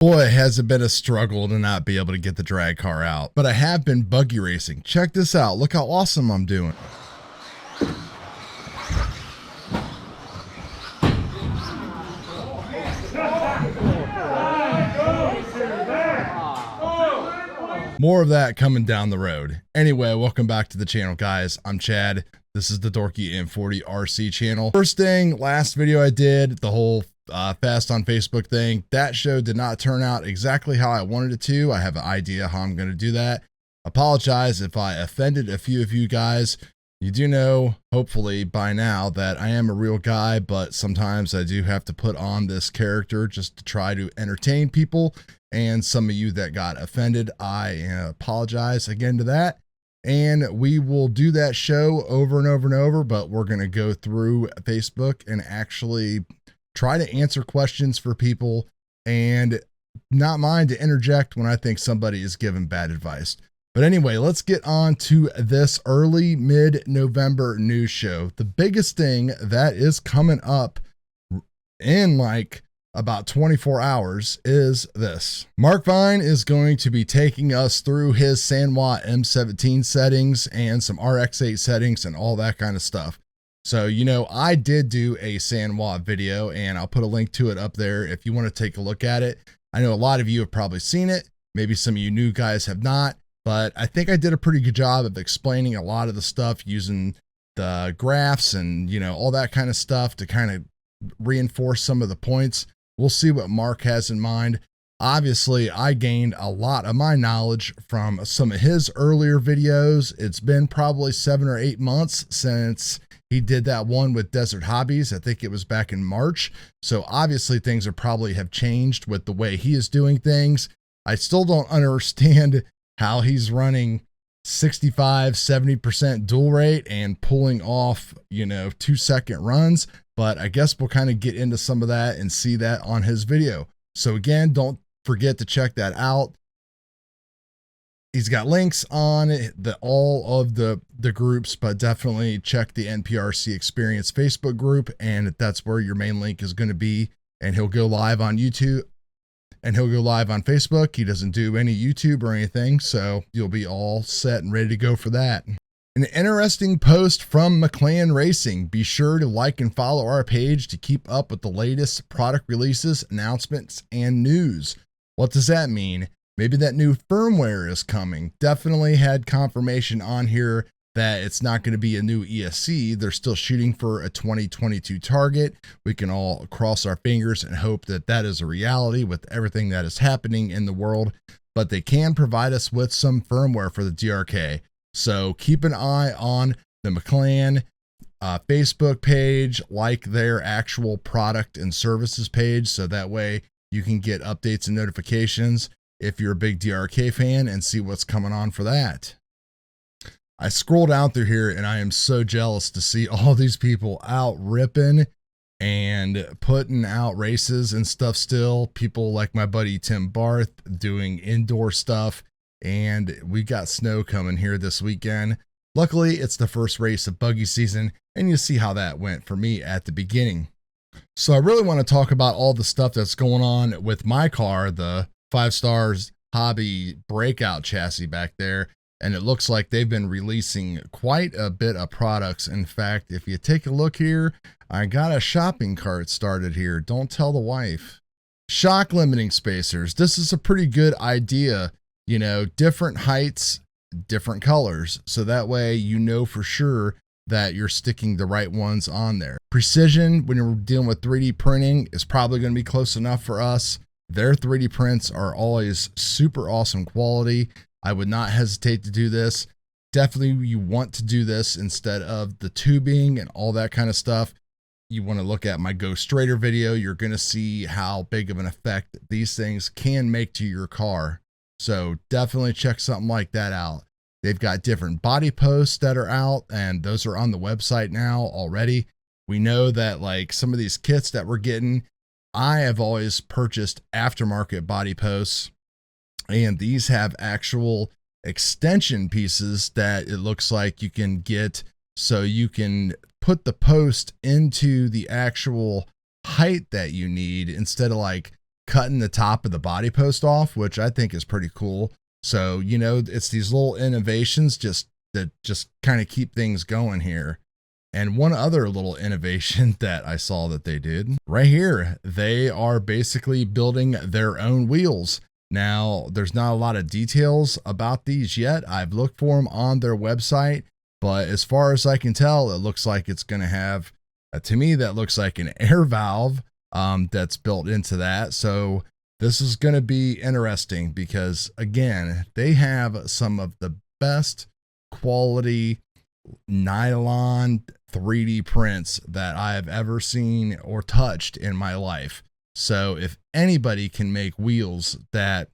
Boy, has it been a struggle to not be able to get the drag car out, but I have been buggy racing. Check this out. Look how awesome I'm doing. More of that coming down the road. Anyway, welcome back to the channel, guys. I'm Chad. This is the Dorky M40RC channel. First thing, last video I did, the whole Fast on Facebook thing, that show did not turn out exactly how I wanted it to. I have an idea how I'm going to do that. Apologize if I offended a few of you guys. You do know, hopefully by now, that I am a real guy, but sometimes I do have to put on this character just to try to entertain people. And some of you that got offended, I apologize again to that. And we will do that show over and over and over, but we're going to go through Facebook and actually try to answer questions for people and not mind to interject when I think somebody is giving bad advice. But anyway, let's get on to this early mid-November news show. The biggest thing that is coming up in like about 24 hours is this. Mark Vine is going to be taking us through his Sanwa M17 settings and some RX8 settings and all that kind of stuff. So, you know, I did do a Sanwa video and I'll put a link to it up there if you want to take a look at it. I know a lot of you have probably seen it. Maybe some of you new guys have not, but I think I did a pretty good job of explaining a lot of the stuff using the graphs and, you know, all that kind of stuff to kind of reinforce some of the points. We'll see what Mark has in mind. Obviously, I gained a lot of my knowledge from some of his earlier videos. It's been probably 7 or 8 months since he did that one with Desert Hobbies. I think it was back in March. So obviously things are probably have changed with the way he is doing things. I still don't understand how he's running 65, 70% dual rate and pulling off, you know, 2-second runs. But I guess we'll kind of get into some of that and see that on his video. So again, don't forget to check that out. He's got links on all of the groups, but definitely check the Nprc Experience Facebook group, and that's where your main link is going to be. And he'll go live on YouTube and he'll go live on Facebook. He doesn't do any YouTube or anything, so you'll be all set and ready to go for that. An interesting post from Mclean Racing. Be sure to like and follow our page to keep up with the latest product releases, announcements, and news. What does that mean? Maybe that new firmware is coming. Definitely had confirmation on here that it's not going to be a new ESC. They're still shooting for a 2022 target. We can all cross our fingers and hope that that is a reality with everything that is happening in the world. But they can provide us with some firmware for the DRK. So keep an eye on the Mclean Facebook page, like their actual product and services page, so that way you can get updates and notifications if you're a big DRK fan and see what's coming on for that. I scroll down through here and I am so jealous to see all these people out ripping and putting out races and stuff still. People like my buddy Tim Barth doing indoor stuff. And we got snow coming here this weekend. Luckily, it's the first race of buggy season, and you see how that went for me at the beginning. So I really want to talk about all the stuff that's going on with my car, the 5 Stars Hobby Breakout chassis back there. And it looks like they've been releasing quite a bit of products. In fact, if you take a look here, I got a shopping cart started here. Don't tell the wife. Shock limiting spacers. This is a pretty good idea. You know, different heights, different colors. So that way, you know, for sure that you're sticking the right ones on there. Precision, when you're dealing with 3D printing, is probably going to be close enough for us. Their 3D prints are always super awesome quality. I would not hesitate to do this. Definitely you want to do this instead of the tubing and all that kind of stuff. You want to look at my Go Straighter video. You're going to see how big of an effect these things can make to your car. So definitely check something like that out. They've got different body posts that are out, and those are on the website now already. We know that like some of these kits that we're getting, I have always purchased aftermarket body posts, and these have actual extension pieces that it looks like you can get, so you can put the post into the actual height that you need instead of like cutting the top of the body post off, which I think is pretty cool. So, you know, it's these little innovations that just kind of keep things going here. And one other little innovation that I saw that they did right here, they are basically building their own wheels. Now, there's not a lot of details about these yet. I've looked for them on their website, but as far as I can tell, it looks like it's going to have, to me, that looks like an air valve that's built into that. So this is going to be interesting because, again, they have some of the best quality nylon 3D prints that I have ever seen or touched in my life. So if anybody can make wheels that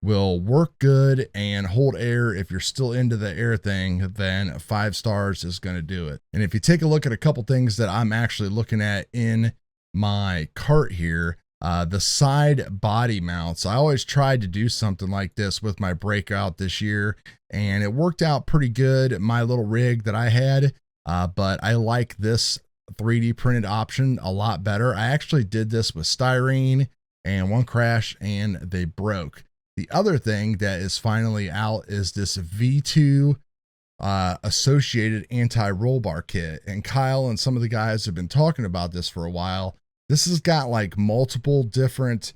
will work good and hold air, if you're still into the air thing, then 5 stars is going to do it. And if you take a look at a couple things that I'm actually looking at in my cart here, the side body mounts. I always tried to do something like this with my breakout this year, and it worked out pretty good, my little rig that I had, but I like this 3D printed option a lot better. I actually did this with styrene, and one crash and they broke. The other thing that is finally out is this V2 associated anti-roll bar kit, and Kyle and some of the guys have been talking about this for a while. This has got like multiple different,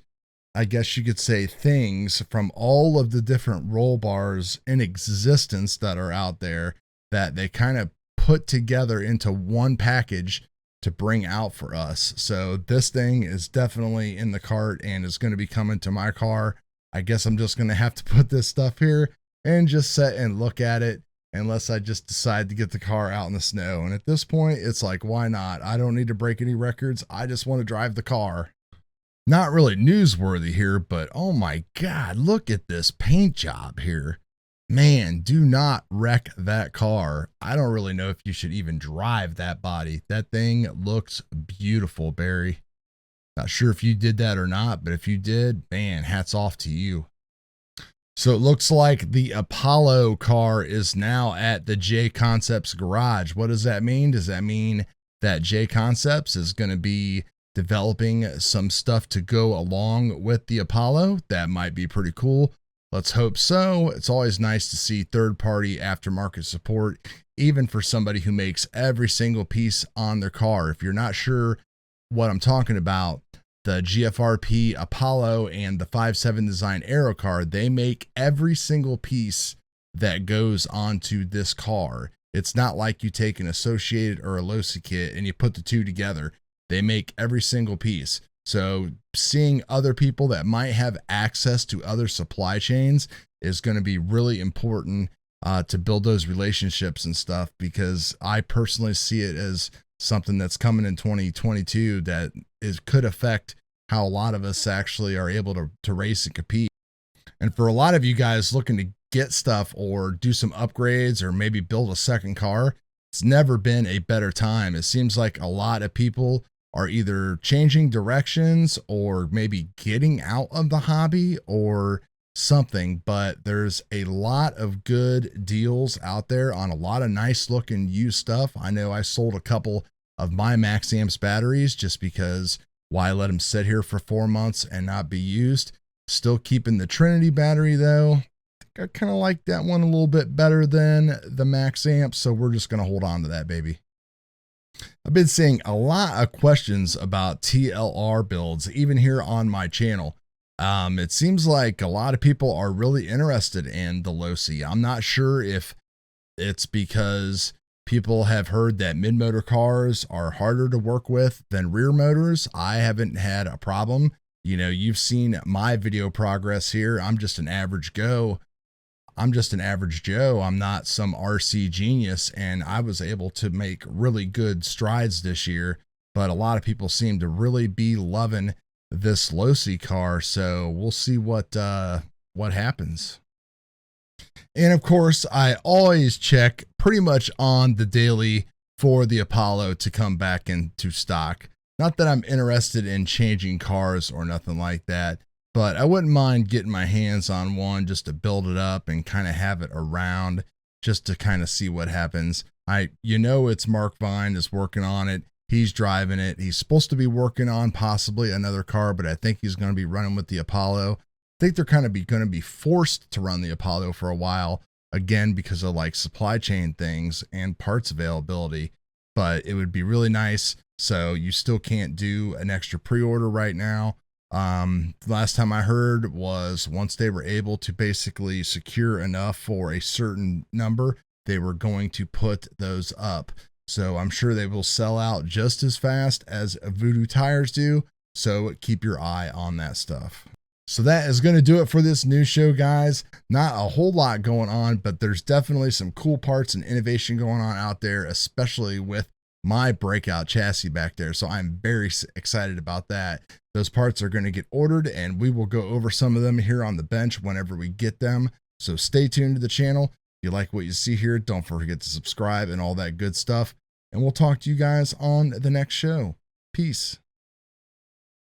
I guess you could say, things from all of the different roll bars in existence that are out there that they kind of put together into one package to bring out for us. So this thing is definitely in the cart and is going to be coming to my car. I guess I'm just going to have to put this stuff here and just sit and look at it, unless I just decide to get the car out in the snow. And at this point, it's like, why not? I don't need to break any records. I just want to drive the car. Not really newsworthy here, but oh my God, look at this paint job here. Man, do not wreck that car. I don't really know if you should even drive that body. That thing looks beautiful, Barry. Not sure if you did that or not, but if you did, man, hats off to you. So it looks like the Apollo car is now at the J Concepts garage. What does that mean? Does that mean that J Concepts is going to be developing some stuff to go along with the Apollo? That might be pretty cool. Let's hope so. It's always nice to see third-party aftermarket support, even for somebody who makes every single piece on their car. If you're not sure what I'm talking about, the GFRP Apollo and the 5.7 Design Aero car, they make every single piece that goes onto this car. It's not like you take an Associated or a Losi kit and you put the two together. They make every single piece. So seeing other people that might have access to other supply chains is going to be really important to build those relationships and stuff, because I personally see it as something that's coming in 2022 that could affect how a lot of us actually are able to race and compete. And for a lot of you guys looking to get stuff or do some upgrades or maybe build a second car, it's never been a better time. It seems like a lot of people are either changing directions or maybe getting out of the hobby or something, but there's a lot of good deals out there on a lot of nice looking used stuff. I know I sold a couple of my max amps batteries just because why let them sit here for 4 months and not be used. Still keeping the Trinity battery though. I think I kind of like that one a little bit better than the max amp, so we're just going to hold on to that baby. I've been seeing a lot of questions about TLR builds, even here on my channel. It seems like a lot of people are really interested in the Losi. I'm not sure if it's because people have heard that mid-motor cars are harder to work with than rear motors. I haven't had a problem. You know, you've seen my video progress here. I'm just an average Joe. I'm not some RC genius, and I was able to make really good strides this year, but a lot of people seem to really be loving this Losi car, so we'll see what happens. And of course, I always check pretty much on the daily for the Apollo to come back into stock. Not that I'm interested in changing cars or nothing like that, but I wouldn't mind getting my hands on one just to build it up and kind of have it around just to kind of see what happens. It's Mark Vine is working on it. He's driving it. He's supposed to be working on possibly another car, but I think he's going to be running with the Apollo. I think they're kind of going to be forced to run the Apollo for a while, again, because of like supply chain things and parts availability. But it would be really nice. So you still can't do an extra pre-order right now. Last time I heard was once they were able to basically secure enough for a certain number, they were going to put those up. So I'm sure they will sell out just as fast as Voodoo tires do. So keep your eye on that stuff. So that is going to do it for this news show, guys. Not a whole lot going on, but there's definitely some cool parts and innovation going on out there, especially with my breakout chassis back there. So I'm very excited about that. Those parts are going to get ordered and we will go over some of them here on the bench whenever we get them. So stay tuned to the channel. If you like what you see here, don't forget to subscribe and all that good stuff. And we'll talk to you guys on the next show. Peace.